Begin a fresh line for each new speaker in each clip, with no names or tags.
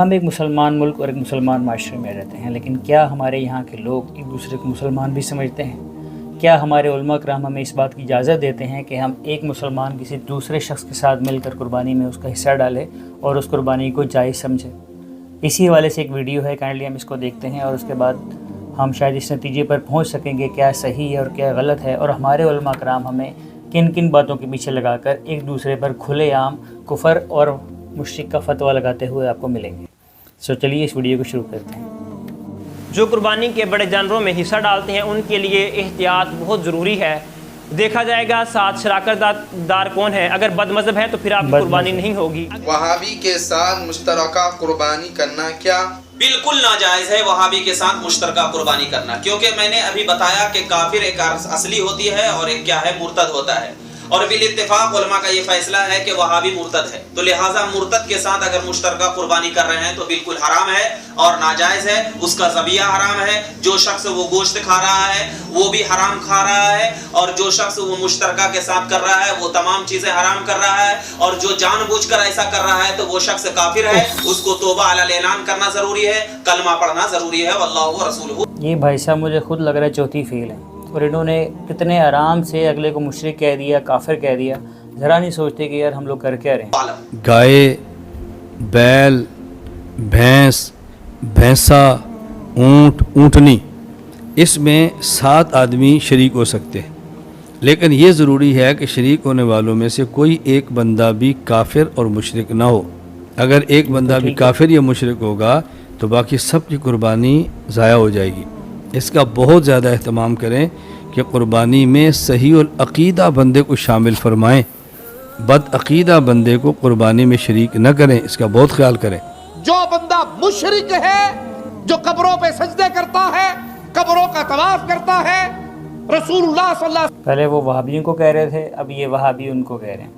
ہم ایک مسلمان ملک اور ایک مسلمان معاشرے میں رہتے ہیں، لیکن کیا ہمارے یہاں کے لوگ ایک دوسرے کو مسلمان بھی سمجھتے ہیں؟ کیا ہمارے علماء کرام ہمیں اس بات کی اجازت دیتے ہیں کہ ہم ایک مسلمان کسی دوسرے شخص کے ساتھ مل کر قربانی میں اس کا حصہ ڈالیں اور اس قربانی کو جائز سمجھیں؟ اسی حوالے سے ایک ویڈیو ہے، کائنڈلی ہم اس کو دیکھتے ہیں اور اس کے بعد ہم شاید اس نتیجے پر پہنچ سکیں گے کیا صحیح ہے اور کیا غلط ہے، اور ہمارے علماء کرام ہمیں کن کن باتوں کے پیچھے لگا کر ایک دوسرے پر کھلے عام کفر اور مشرک کا فتویٰ لگاتے ہوئے آپ کو ملیں گے۔ چلیے اس ویڈیو کو شروع کرتے ہیں۔
جو قربانی کے بڑے جانوروں میں حصہ ڈالتے ہیں ان کے لیے احتیاط بہت ضروری ہے۔ دیکھا جائے گا ساتھ شراکت دار کون ہے، اگر بد مذہب ہے تو پھر آپ کی قربانی نہیں ہوگی۔
وہابی کے ساتھ مشترکہ قربانی کرنا کیا
بالکل ناجائز ہے وہابی کے ساتھ مشترکہ قربانی کرنا، کیونکہ میں نے ابھی بتایا کہ کافر ایک اصلی ہوتی ہے اور ایک کیا ہے، مرتد ہوتا ہے، اور بالاتفاق علماء کا یہ فیصلہ ہے کہ وہابی مرتد ہے، تو لہٰذا مرتد کے ساتھ اگر مشترکہ قربانی کر رہے ہیں تو بالکل حرام ہے اور ناجائز ہے، اس کا ذبیحہ حرام ہے، جو شخص وہ گوشت کھا رہا ہے وہ بھی حرام کھا رہا ہے، اور جو شخص وہ مشترکہ کے ساتھ کر رہا ہے وہ تمام چیزیں حرام کر رہا ہے، اور جو جان بوجھ کر ایسا کر رہا ہے تو وہ شخص کافر ہے، اس کو توبہ علی الاعلان کرنا ضروری ہے، کلمہ پڑھنا ضروری ہے، واللہ ورسولہ۔
یہ بھائی صاحب مجھے خود لگ رہا ہے چوتھی فیل ہے، اور انہوں نے کتنے آرام سے اگلے کو مشرک کہہ دیا، کافر کہہ دیا، ذرا نہیں سوچتے کہ یار ہم لوگ کر کیا رہے ہیں۔
گائے، بیل، بھینس، بھینسا، اونٹ، اونٹنی، اس میں 7 آدمی شریک ہو سکتے ہیں، لیکن یہ ضروری ہے کہ شریک ہونے والوں میں سے کوئی ایک بندہ بھی کافر اور مشرک نہ ہو۔ اگر ایک بندہ بھی کافر یا مشرک ہوگا تو باقی سب کی قربانی ضائع ہو جائے گی۔ اس کا بہت زیادہ اہتمام کریں کہ قربانی میں صحیح العقیدہ بندے کو شامل فرمائیں، بد عقیدہ بندے کو قربانی میں شریک نہ کریں، اس کا بہت خیال کریں۔
جو بندہ مشرک ہے، جو قبروں پہ سجدے کرتا ہے، قبروں کا طواف کرتا ہے، رسول اللہ صلی اللہ علیہ
پہلے وہ وہابیوں کو کہہ رہے تھے، اب یہ وہابی ان کو کہہ رہے ہیں۔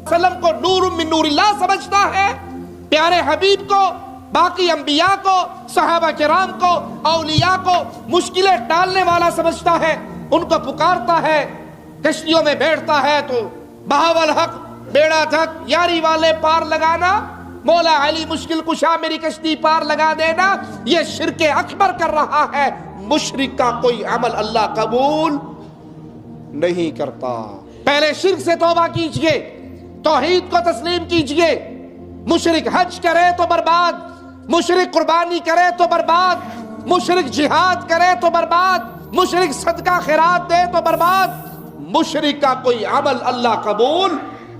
وسلم کو نور من نور اللہ سمجھتا ہے، پیارے حبیب کو، باقی انبیاء کو، صحابہ کرام کو، اولیاء کو مشکلیں ٹالنے والا سمجھتا ہے، ان کو پکارتا ہے، کشتیوں میں بیٹھتا ہے تو بہاول حق بیڑا تک یاری والے پار لگانا، مولا علی مشکل کشا میری کشتی پار لگا دینا، یہ شرک اکبر کر رہا ہے۔ مشرک کا کوئی عمل اللہ قبول نہیں کرتا۔ پہلے شرک سے توبہ کیجئے، توحید کو تسلیم کیجئے۔ مشرک حج کرے تو برباد، مشرک قربانی کرے تو برباد، مشرک جہاد کرے تو برباد، مشرک صدقہ خیرات دے تو برباد۔ مشرک کا کوئی عمل اللہ قبول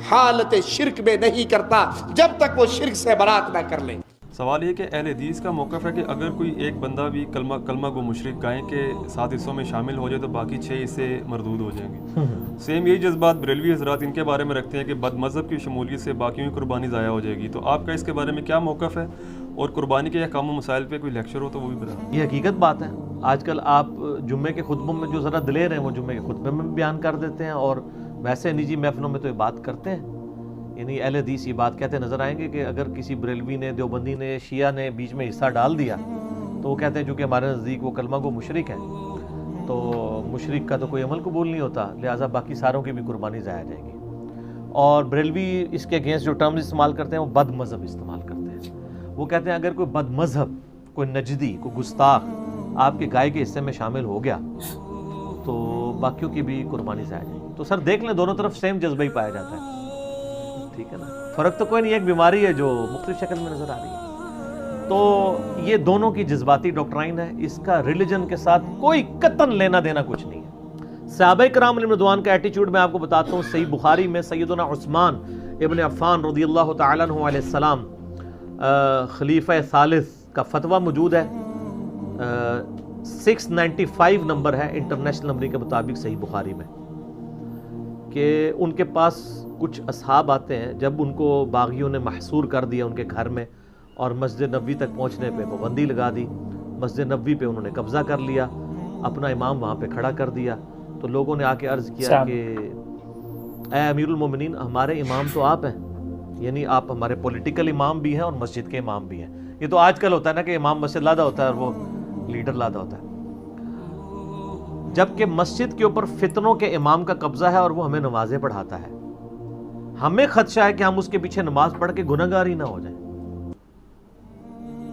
حالت شرک میں نہیں کرتا جب تک وہ شرک سے برات نہ کر لے۔
سوال یہ کہ اہل حدیث کا موقف ہے کہ اگر کوئی ایک بندہ بھی کلمہ کو مشرک گائیں کے 7 حصوں میں شامل ہو جائے تو باقی 6 حصے مردود ہو جائیں گے۔ سیم یہی جذبات بریلوی حضرات ان کے بارے میں رکھتے ہیں کہ بد مذہب کی شمولیت سے باقیوں کی قربانی ضائع ہو جائے گی، تو آپ کا اس کے بارے میں کیا موقف ہے؟ اور قربانی کے احکام و مسائل پہ کوئی لیکچر ہو تو وہ بھی بتائیں۔
یہ حقیقت بات ہے، آج کل آپ جمعے کے خطبوں میں جو ذرا دلیر ہیں وہ جمعے کے خطبے میں بیان کر دیتے ہیں، اور ویسے نجی محفلوں میں تو یہ بات کرتے ہیں۔ یعنی اہل حدیث یہ بات کہتے نظر آئیں گے کہ اگر کسی بریلوی نے، دیوبندی نے، شیعہ نے بیچ میں حصہ ڈال دیا تو وہ کہتے ہیں چونکہ ہمارے نزدیک وہ کلمہ کو مشرک ہے، تو مشرک کا تو کوئی عمل قبول نہیں ہوتا، لہٰذا باقی ساروں کی بھی قربانی ضائع جائے گی۔ اور بریلوی اس کے اگینسٹ جو ٹرمز استعمال کرتے ہیں وہ بد مذہب استعمال کرتے ہیں۔ وہ کہتے ہیں اگر کوئی بد مذہب، کوئی نجدی، کوئی گستاخ آپ کے گائے کے حصے میں شامل ہو گیا تو باقیوں کی بھی قربانی ضائع جائے گی۔ تو سر دیکھ لیں دونوں طرف سیم جذبہ ہی پایا جاتا ہے، ٹھیک ہے نا، فرق تو کوئی نہیں، ایک بیماری ہے جو مختلف شکل میں نظر آ رہی ہے۔ تو یہ دونوں کی جذباتی ڈاکٹرائن ہے، اس کا ریلیجن کے ساتھ کوئی قطعاً لینا دینا کچھ نہیں ہے۔ صحابہ کرام علیہ رضوان کا ایٹیچیوڈ میں آپ کو بتاتا ہوں، صحیح بخاری میں سیدنا عثمان ابن عفان رضی اللہ تعالیٰ عنہ علیہ السلام خلیفہ ثالث کا فتویٰ موجود ہے، 695 نمبر ہے انٹرنیشنل نمبر کے مطابق صحیح بخاری میں، کہ ان کے پاس کچھ اصحاب آتے ہیں جب ان کو باغیوں نے محصور کر دیا ان کے گھر میں، اور مسجد نبوی تک پہنچنے پہ پابندی لگا دی، مسجد نبوی پہ انہوں نے قبضہ کر لیا، اپنا امام وہاں پہ کھڑا کر دیا، تو لوگوں نے آ کے عرض کیا کہ اے امیر المومنین، ہمارے امام تو آپ ہیں، یعنی آپ ہمارے پولیٹیکل امام بھی ہیں اور مسجد کے امام بھی ہیں۔ یہ تو آج کل ہوتا ہے نا کہ امام مسجد لادا ہوتا ہے اور وہ لیڈر لادا ہوتا ہے، جبکہ مسجد کے اوپر فتنوں کے امام کا قبضہ ہے اور وہ ہمیں نمازیں پڑھاتا ہے۔ ہمیں خدشہ ہے کہ ہم اس کے پیچھے نماز پڑھ کے گنہگار ہی نہ ہو جائیں۔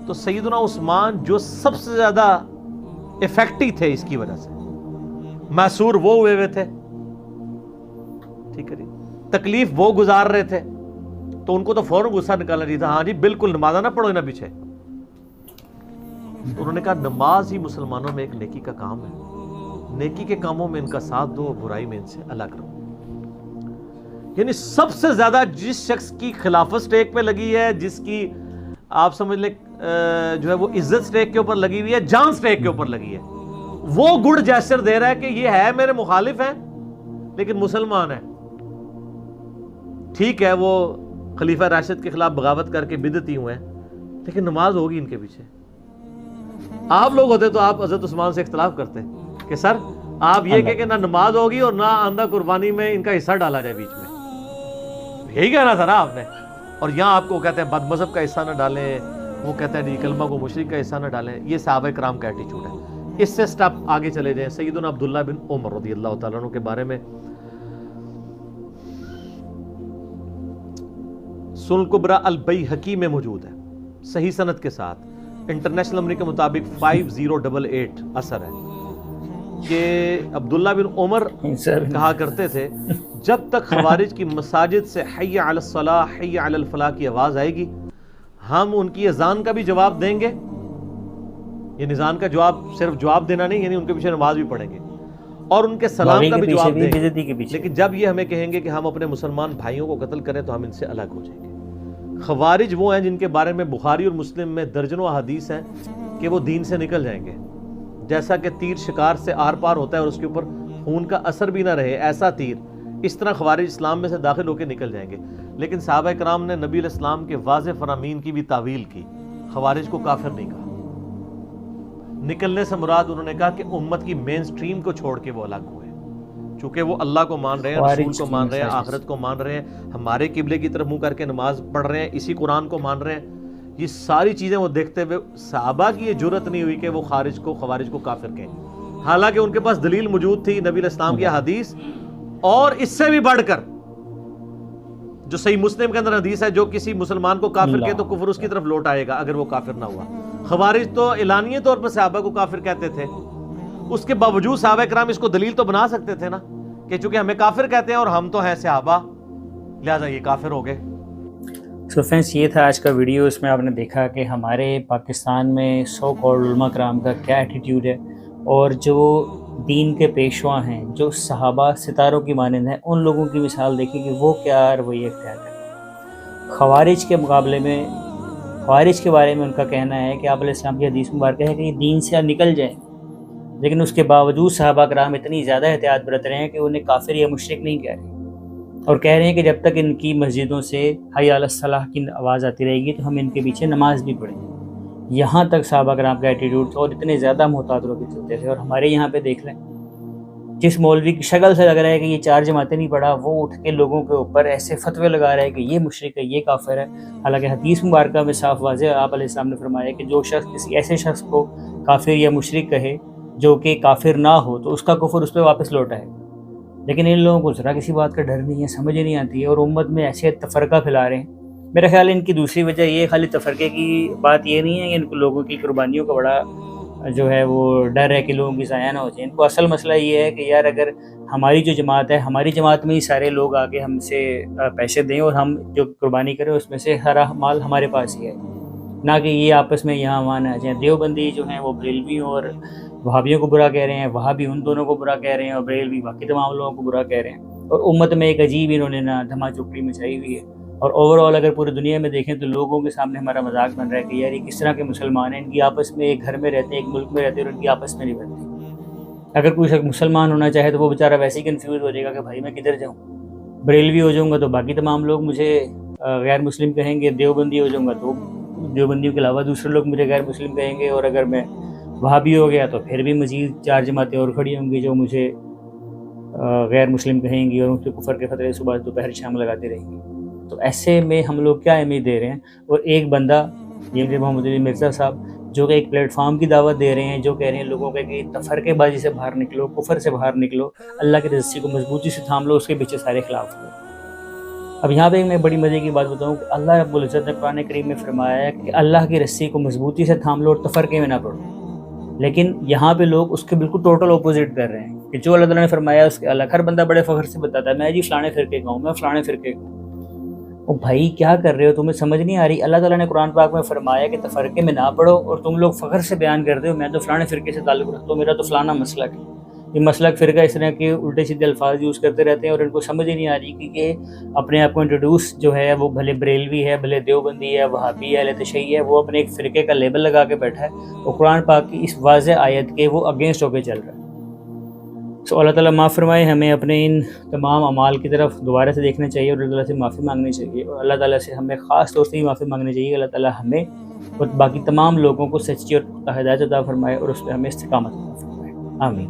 تو سیدنا عثمان جو سب سے زیادہ افیکٹو تھے اس کی وجہ سے، معصور وہ ہوئے تھے، ٹھیک ہے جی، تکلیف وہ گزار رہے تھے، تو ان کو تو فوراً غصہ نکالنا چاہیے تھا، ہاں جی بالکل نماز نہ پڑھو نہ پیچھے. تو انہوں نے کہا نماز ہی مسلمانوں میں ایک نیکی کا کام ہے، نیکی کے کاموں میں ان کا ساتھ دو اور برائی میں ان سے الگ رہو. یعنی سب سے زیادہ جس شخص کی خلافت سٹیک پہ لگی ہے، جس کی آپ سمجھ لیں جو ہے وہ عزت سٹیک کے اوپر لگی ہوئی ہے، جان سٹیک کے اوپر لگی ہے، وہ گڈ جیسچر دے رہا ہے کہ یہ ہے میرے مخالف ہیں لیکن مسلمان ہیں. ٹھیک ہے وہ خلیفہ راشد کے خلاف بغاوت کر کے بدعتی ہوئے ہیں، لیکن نماز ہوگی ان کے پیچھے. آپ لوگ ہوتے تو آپ حضرت عثمان سے اختلاف کرتے کہ سر آپ یہ کہ نہ نماز ہوگی اور نہ آندہ قربانی میں ان کا حصہ ڈالا جائے بیچ میں، یہی کہنا تھا نا آپ نے. اور یہاں آپ کو کہتے ہیں بد مذہب کا حصہ نہ ڈالیں، وہ کہتے ہیں کلمہ کو مشرک کا حصہ نہ ڈالیں. یہ صحابہ کرام کا ایٹیچیوڈ ہے. اس سے سٹیپ آگے چلے جائیں. سیدنا عبداللہ بن عمر رضی اللہ تعالیٰ عنہ کے بارے میں سنن کبریٰ البیہقی میں موجود ہے صحیح سند کے ساتھ، انٹرنیشنل نمبر کے مطابق 5088 اثر ہے کہ عبداللہ بن عمر کہا کرتے تھے جب تک خوارج کی مساجد سے حی علی الصلاح حی علی الفلاح کی آواز آئے گی ہم ان کی اذان کا بھی جواب دیں گے. یہ اذان کا جواب صرف جواب دینا نہیں، یعنی ان کے پیچھے نماز بھی پڑھیں گے اور ان کے سلام کا بھی جواب دیں گے. لیکن جب یہ ہمیں کہیں گے کہ ہم اپنے مسلمان بھائیوں کو قتل کریں تو ہم ان سے الگ ہو جائیں گے. خوارج وہ ہیں جن کے بارے میں بخاری اور مسلم میں درجنوں احادیث ہیں کہ وہ دین سے نکل جائیں گے، جیسا کہ تیر شکار سے آر پار ہوتا ہے اور اس کے اوپر خون کا اثر بھی نہ رہے، ایسا تیر، اس طرح خوارج اسلام میں سے داخل ہو کے نکل جائیں گے. لیکن صحابہ کرام نے نبی علیہ السلام کے واضح فرامین کی بھی تعویل کی، خوارج کو کافر نہیں کہا. نکلنے سے مراد انہوں نے کہا کہ امت کی مین سٹریم کو چھوڑ کے وہ الگ ہوئے، چونکہ وہ اللہ کو مان رہے ہیں، رسول کو مان رہے ہیں، آخرت کو مان رہے ہیں، ہمارے قبلے کی طرف منہ کر کے نماز پڑھ رہے ہیں، اسی قرآن کو مان رہے ہیں. یہ ساری چیزیں وہ دیکھتے ہوئے صحابہ کی یہ جرت نہیں ہوئی کہ وہ خوارج کو کافر کہیں، حالانکہ ان کے پاس دلیل موجود تھی نبی علیہ السلام کی حدیث. اور اس سے بھی بڑھ کر جو صحیح مسلم کے اندر حدیث ہے جو کسی مسلمان کو کافر کہے تو کفر اس کی طرف لوٹ آئے گا اگر وہ کافر نہ ہوا. خوارج تو اعلانیہ طور پر صحابہ کو کافر کہتے تھے، اس کے باوجود صحابہ کرام اس کو دلیل تو بنا سکتے تھے نا کہ چونکہ ہمیں کافر کہتے ہیں اور ہم تو ہیں صحابہ لہذا یہ کافر ہو گئے.
سو فرینڈس یہ تھا آج کا ویڈیو. اس میں آپ نے دیکھا کہ ہمارے پاکستان میں سو کالڈ علماء کرام کا کیا ایٹیٹیوڈ ہے، اور جو دین کے پیشوا ہیں، جو صحابہ ستاروں کی مانند ہیں، ان لوگوں کی مثال دیکھیں کہ وہ کیا رویہ اختیار کریں. خوارج کے مقابلے میں خوارج کے بارے میں ان کا کہنا ہے کہ آپ علیہ السلام کی حدیث مبارکہ ہے کہ یہ دین سے نکل جائیں، لیکن اس کے باوجود صحابہ کرام اتنی زیادہ احتیاط برت رہے ہیں کہ انہیں کافر یا مشرک نہیں کہہ رہے، اور کہہ رہے ہیں کہ جب تک ان کی مسجدوں سے حی علی الصلاح کی آواز آتی رہے گی تو ہم ان کے پیچھے نماز بھی پڑھیں گے. یہاں تک صحابہ کرام کا ایٹیٹیوڈ تھا اور اتنے زیادہ محتاط ہو کے چلتے تھے. اور ہمارے یہاں پہ دیکھ لیں، جس مولوی کی شکل سے لگ رہا ہے کہ یہ 4 جماعتیں نہیں پڑھا، وہ اٹھ کے لوگوں کے اوپر ایسے فتوے لگا رہا ہے کہ یہ مشرک ہے، یہ کافر ہے. حالانکہ حدیث مبارکہ میں صاف واضح آپ علیہ السلام نے فرمایا کہ جو شخص کسی ایسے شخص کو کافر یا مشرک کہے جو کہ کافر نہ ہو تو اس کا کفر اس پہ واپس لوٹ آئے. لیکن ان لوگوں کو ذرا کسی بات کا ڈر نہیں ہے، سمجھ ہی نہیں آتی ہے، اور امت میں ایسے تفرقہ پھیلا رہے ہیں. میرا خیال ہے ان کی دوسری وجہ یہ خالی تفرقے کی بات یہ نہیں ہے کہ ان کو لوگوں کی قربانیوں کا بڑا جو ہے وہ ڈر ہے کہ لوگوں کی ضائع نہ ہو جائے. ان کو اصل مسئلہ یہ ہے کہ یار اگر ہماری جو جماعت ہے، ہماری جماعت میں ہی سارے لوگ آگے ہم سے پیسے دیں اور ہم جو قربانی کریں اس میں سے ہر مال ہمارے پاس ہی ہے، نہ کہ یہ آپس میں یہاں وہاں نہ جائیں. دیوبندی جو ہیں وہ بریلویوں اور وہابیوں کو برا کہہ رہے ہیں، وہابی ان دونوں کو برا کہہ رہے ہیں، اور بریلوی باقی تمام لوگوں کو برا کہہ رہے ہیں. اور امت میں ایک عجیب انہوں نے نا دھما چوکڑی مچائی ہوئی ہے. اور اوور آل اگر پوری دنیا میں دیکھیں تو لوگوں کے سامنے ہمارا مذاق بن رہا ہے کہ یار یہ کس طرح کے مسلمان ہیں، ان کی آپس میں ایک گھر میں رہتے ہیں، ایک ملک میں رہتے ہیں اور ان کی آپس میں نہیں بنتی. اگر کوئی شخص مسلمان ہونا چاہے تو وہ بیچارہ ویسے ہی کنفیوز ہو جائے گا کہ بھائی میں کدھر جاؤں. بریلوی ہو جاؤں گا تو باقی تمام لوگ مجھے غیر مسلم کہیں گے، دیوبندی ہو جاؤں گا تو دیوبندیوں کے علاوہ دوسرے لوگ مجھے غیر مسلم کہیں گے، اور اگر میں وہابی ہو گیا تو پھر بھی مزید 4 جماعتیں اور کھڑی ہوں گی جو مجھے غیر مسلم کہیں گی اور ان کے کفر کے خطرے صبح دوپہر شام لگاتے رہیں گی. تو ایسے میں ہم لوگ کیا اہمیت دے رہے ہیں؟ اور ایک بندہ یہ محمد علی مرزا صاحب جو کہ ایک پلیٹ فارم کی دعوت دے رہے ہیں، جو کہہ رہے ہیں لوگوں کے کہ تفرقے بازی سے باہر نکلو، کفر سے باہر نکلو، اللہ کے رضا کو مضبوطی سے تھام لو، اس کے پیچھے سارے خلاف ہو. اب یہاں پہ میں بڑی مزے کی بات بتاؤں کہ اللہ رب العزت نے قرآن کریم میں فرمایا ہے کہ اللہ کی رسی کو مضبوطی سے تھام لو اور تفرقے میں نہ پڑو، لیکن یہاں پہ لوگ اس کے بالکل ٹوٹل اپوزٹ کر رہے ہیں کہ جو اللہ تعالیٰ نے فرمایا اس کے الگ، ہر بندہ بڑے فخر سے بتاتا ہے میں جی فلانے فرقے کا ہوں، میں فلانے فرقے کا ہوں۔ او بھائی کیا کر رہے ہو، تمہیں سمجھ نہیں آ رہی؟ اللہ تعالیٰ نے قرآن پاک میں فرمایا کہ تفرقے میں نہ پڑھو، اور تم لوگ فخر سے بیان کرتے ہو میں تو فلانے فرقے سے تعلق رکھتا ہوں، میرا تو فلانا مسلک ہے۔ یہ مسلک فرقہ اس طرح کے الٹے سیدھے الفاظ یوز کرتے رہتے ہیں اور ان کو سمجھ ہی نہیں آ رہی کہ اپنے آپ کو انٹروڈیوس جو ہے وہ بھلے بریلوی ہے، بھلے دیوبندی ہے، وہابی ہے، اہل تشیع ہے، وہ اپنے ایک فرقے کا لیبل لگا کے بیٹھا ہے اور قرآن پاک کی اس واضح آیت کے وہ اگینسٹ ہو کے چل رہا ہے۔ سو اللہ تعالیٰ معاف فرمائے، ہمیں اپنے ان تمام اعمال کی طرف دوبارہ سے دیکھنا چاہیے اور اللہ تعالیٰ سے معافی مانگنی چاہیے، اور اللہ تعالیٰ سے ہمیں خاص طور سے ہی معافی مانگنی چاہیے کہ اللہ تعالیٰ ہمیں اور باقی تمام لوگوں کو سچی اور پختہ ہدایت عطا فرمائے اور اس پہ ہمیں استقامت عطا فرمائے۔ آمین۔